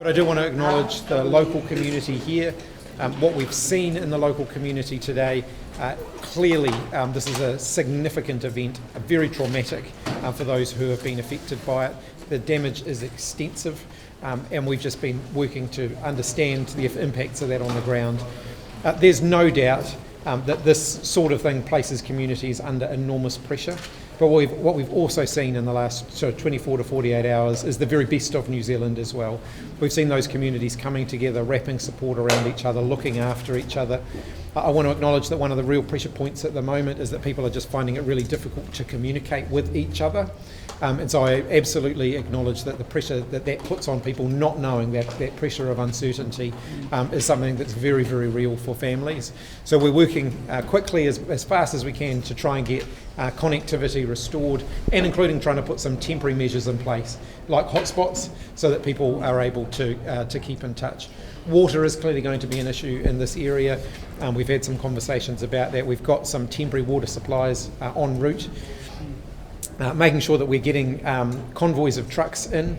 But I do want to acknowledge the local community here. What we've seen in the local community today, clearly this is a significant event, very traumatic for those who have been affected by it. The damage is extensive, and we've just been working to understand the impacts of that on the ground. There's no doubt that this sort of thing places communities under enormous pressure. But what we've also seen in the last 24 to 48 hours is the very best of New Zealand as well. We've seen those communities coming together, wrapping support around each other, looking after each other. I want to acknowledge that one of the real pressure points at the moment is that people are just finding it really difficult to communicate with each other. And so I absolutely acknowledge that the pressure that puts on people, not knowing that pressure of uncertainty is something that's very, very real for families. So we're working quickly as fast as we can to try and get connectivity restored, and including trying to put some temporary measures in place, like hotspots, so that people are able to keep in touch. Water is clearly going to be an issue in this area. We've had some conversations about that. We've got some temporary water supplies en route. Making sure that we're getting convoys of trucks in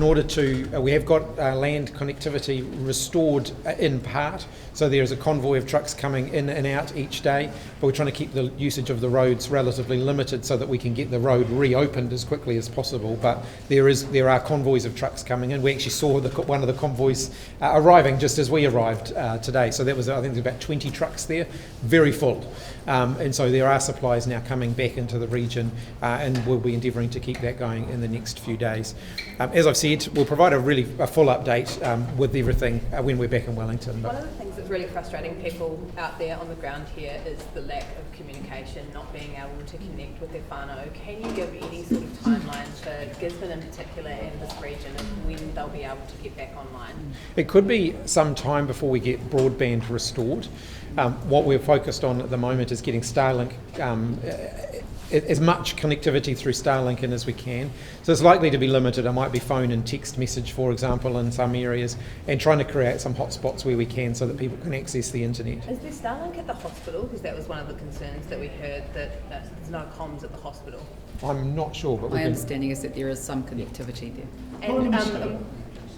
order to, we have got land connectivity restored in part, so there's a convoy of trucks coming in and out each day, but we're trying to keep the usage of the roads relatively limited so that we can get the road reopened as quickly as possible. But there are convoys of trucks coming in. We actually saw one of the convoys arriving just as we arrived today, so that was, I think there's about 20 trucks there, very full. And so there are supplies now coming back into the region, and we'll be endeavouring to keep that going in the next few days. As I've said, we'll provide a full update with everything when we're back in Wellington. One of the things that's really frustrating people out there on the ground here is the lack of communication, not being able to connect with their whanau. Can you give any sort of timeline for Gisborne in particular and this region of when they'll be able to get back online? It could be some time before we get broadband restored. What we're focused on at the moment is getting Starlink, as much connectivity through Starlink in as we can. So it's likely to be limited. It might be phone and text message, for example, in some areas, and trying to create some hotspots where we can so that people can access the internet. Is there Starlink at the hospital? Because that was one of the concerns that we heard, that there's no comms at the hospital. I'm not sure, but my understanding is that there is some connectivity there. And,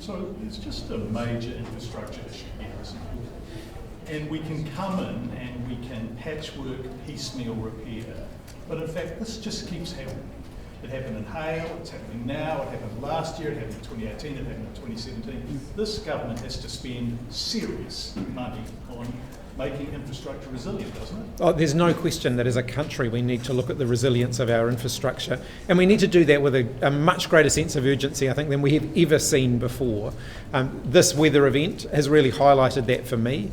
so it's just a major infrastructure issue here, isn't it? And we can come in and we can patchwork, piecemeal repair, but in fact this just keeps happening. It happened in Hale, it's happening now, it happened last year, it happened in 2018, it happened in 2017. This government has to spend serious money on making infrastructure resilient, doesn't it? Oh, there's no question that as a country we need to look at the resilience of our infrastructure, and we need to do that with a much greater sense of urgency, I think, than we have ever seen before. This weather event has really highlighted that for me.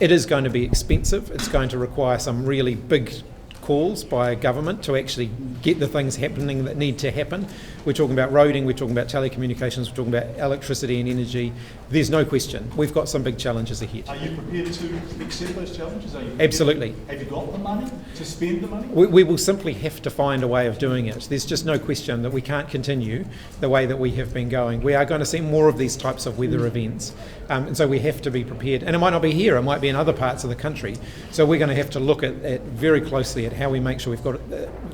It is going to be expensive. It's going to require some really big calls by government to actually get the things happening that need to happen. We're talking about roading, we're talking about telecommunications, we're talking about electricity and energy. There's no question. We've got some big challenges ahead. Are you prepared to accept those challenges? Absolutely. Have you got the money to spend the money? We will simply have to find a way of doing it. There's just no question that we can't continue the way that we have been going. We are going to see more of these types of weather events, and so we have to be prepared. And it might not be here, it might be in other parts of the country. So we're going to have to look at very closely at how we make sure we've got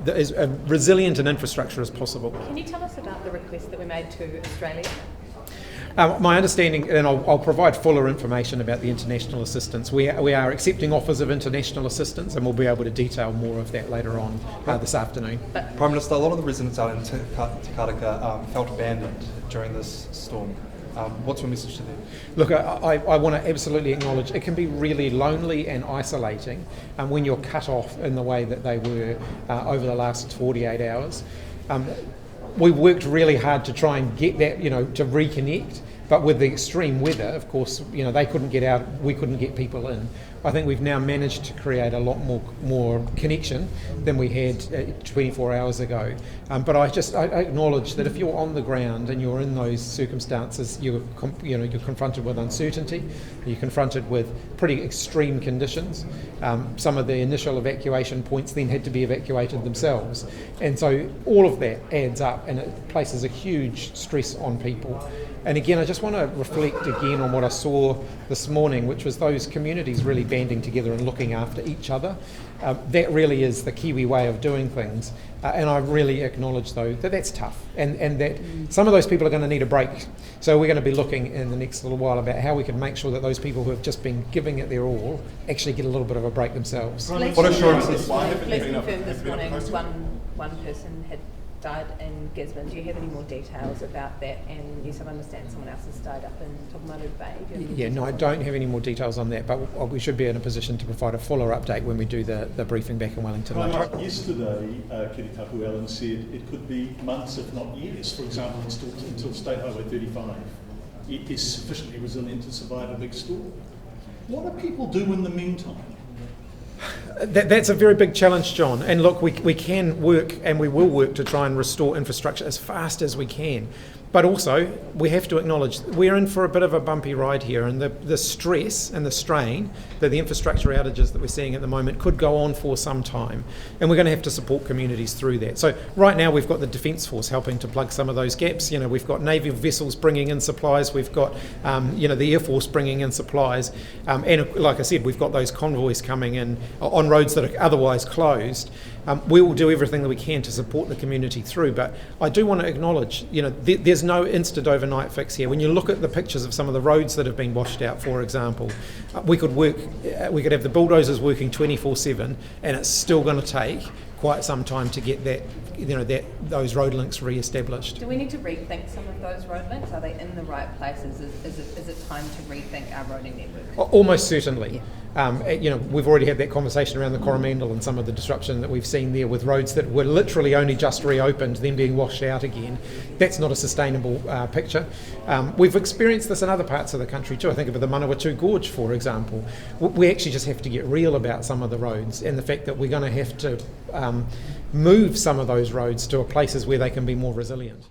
as resilient an infrastructure as possible. Can you tell us about the request that we made to Australia? My understanding, and I'll provide fuller information about the international assistance, we are accepting offers of international assistance, and we'll be able to detail more of that later on this afternoon. Prime Minister, a lot of the residents out in Te Karaka felt abandoned during this storm. What's your message to them? Look, I want to absolutely acknowledge it can be really lonely and isolating when you're cut off in the way that they were over the last 48 hours. We worked really hard to try and get that, to reconnect, but with the extreme weather, of course, they couldn't get out, we couldn't get people in. I think we've now managed to create a lot more connection than we had 24 hours ago. But I acknowledge that if you're on the ground and you're in those circumstances, you're confronted with uncertainty, you're confronted with pretty extreme conditions. Some of the initial evacuation points then had to be evacuated themselves. And so all of that adds up, and it places a huge stress on people. And again, I just want to reflect again on what I saw this morning, which was those communities really banding together and looking after each other. That really is the Kiwi way of doing things. And I really acknowledge, though, that that's tough and that some of those people are going to need a break. So we're going to be looking in the next little while about how we can make sure that those people who have just been giving it their all actually get a little bit of a break themselves. What assurances? Police confirmed this morning one person had died in Gisborne. Do you have any more details about that? And yes, I understand someone else has died up in Tokomaru Bay. Do you have any Yeah, no, I details? don't have any more details on that, but we should be in a position to provide a fuller update when we do the briefing back in Wellington. Yesterday, Kiritapu Allen said it could be months, if not years, for example, until State Highway 35 is sufficiently resilient to survive a big storm. What do people do in the meantime? That's a very big challenge, John. And look, we can work and we will work to try and restore infrastructure as fast as we can. But also, we have to acknowledge we're in for a bit of a bumpy ride here, and the stress and the strain that the infrastructure outages that we're seeing at the moment could go on for some time. And we're going to have to support communities through that. So right now we've got the Defence Force helping to plug some of those gaps. You know, we've got naval vessels bringing in supplies. We've got, the Air Force bringing in supplies. And like I said, we've got those convoys coming in on roads that are otherwise closed. We will do everything that we can to support the community through, but I do want to acknowledge, there's no instant overnight fix here. When you look at the pictures of some of the roads that have been washed out, for example, we could have the bulldozers working 24/7, and it's still going to take quite some time to get those road links re-established. Do we need to rethink some of those road links? Are they in the right places? Is it time to rethink our roading network? Almost certainly. We've already had that conversation around the Coromandel and some of the disruption that we've seen there with roads that were literally only just reopened, then being washed out again. That's not a sustainable picture. We've experienced this in other parts of the country too. I think of the Manawatu Gorge, for example. We actually just have to get real about some of the roads and the fact that we're going to have to move some of those roads to places where they can be more resilient.